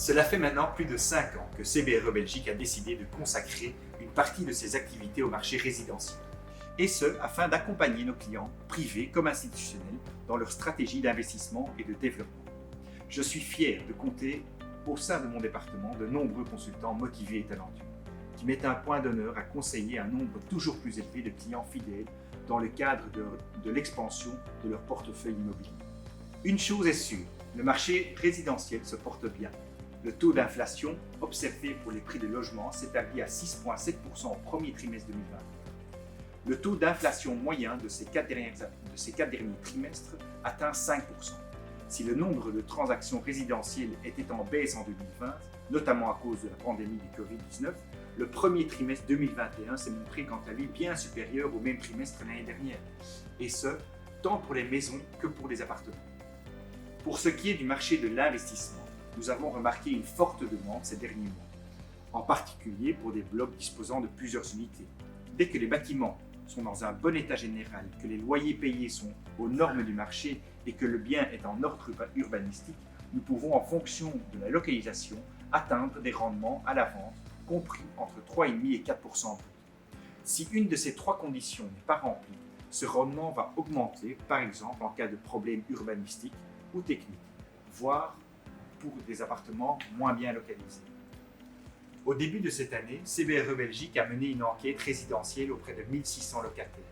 Cela fait maintenant plus de 5 ans que CBRE Belgique a décidé de consacrer une partie de ses activités au marché résidentiel. Et ce, afin d'accompagner nos clients, privés comme institutionnels, dans leur stratégie d'investissement et de développement. Je suis fier de compter au sein de mon département de nombreux consultants motivés et talentueux, qui mettent un point d'honneur à conseiller un nombre toujours plus élevé de clients fidèles dans le cadre de l'expansion de leur portefeuille immobilier. Une chose est sûre, le marché résidentiel se porte bien. Le taux d'inflation observé pour les prix de logement s'établit à 6,7% au premier trimestre 2020. Le taux d'inflation moyen de ces 4 derniers trimestres atteint 5%. Si le nombre de transactions résidentielles était en baisse en 2020, notamment à cause de la pandémie du Covid-19, le premier trimestre 2021 s'est montré quant à lui bien supérieur au même trimestre l'année dernière, et ce, tant pour les maisons que pour les appartements. Pour ce qui est du marché de l'investissement, nous avons remarqué une forte demande ces derniers mois, en particulier pour des blocs disposant de plusieurs unités. Dès que les bâtiments sont dans un bon état général, que les loyers payés sont aux normes du marché et que le bien est en ordre urbanistique, nous pouvons, en fonction de la localisation, atteindre des rendements à la vente compris entre 3,5 et 4% brut. Si une de ces trois conditions n'est pas remplie, ce rendement va augmenter, par exemple en cas de problèmes urbanistiques ou techniques, voire pour des appartements moins bien localisés. Au début de cette année, CBRE Belgique a mené une enquête résidentielle auprès de 1600 locataires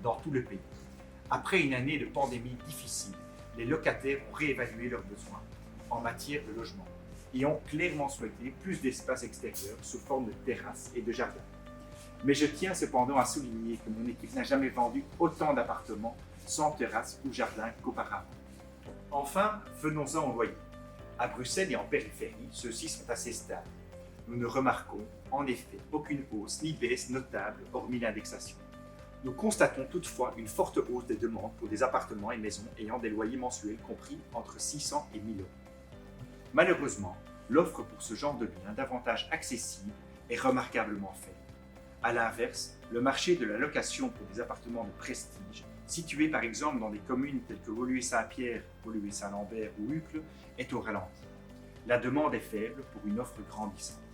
dans tout le pays. Après une année de pandémie difficile, les locataires ont réévalué leurs besoins en matière de logement et ont clairement souhaité plus d'espace extérieur sous forme de terrasses et de jardins. Mais je tiens cependant à souligner que mon équipe n'a jamais vendu autant d'appartements sans terrasse ou jardin qu'auparavant. Enfin, venons-en au loyer. À Bruxelles et en périphérie, ceux-ci sont assez stables. Nous ne remarquons en effet aucune hausse ni baisse notable hormis l'indexation. Nous constatons toutefois une forte hausse des demandes pour des appartements et maisons ayant des loyers mensuels compris entre 600 et 1000 euros. Malheureusement, l'offre pour ce genre de bien davantage accessible est remarquablement faible. A l'inverse, le marché de la location pour des appartements de prestige, situés par exemple dans des communes telles que Woluwe-Saint-Pierre, Woluwe-Saint-Lambert ou Uccle, est au ralenti. La demande est faible pour une offre grandissante.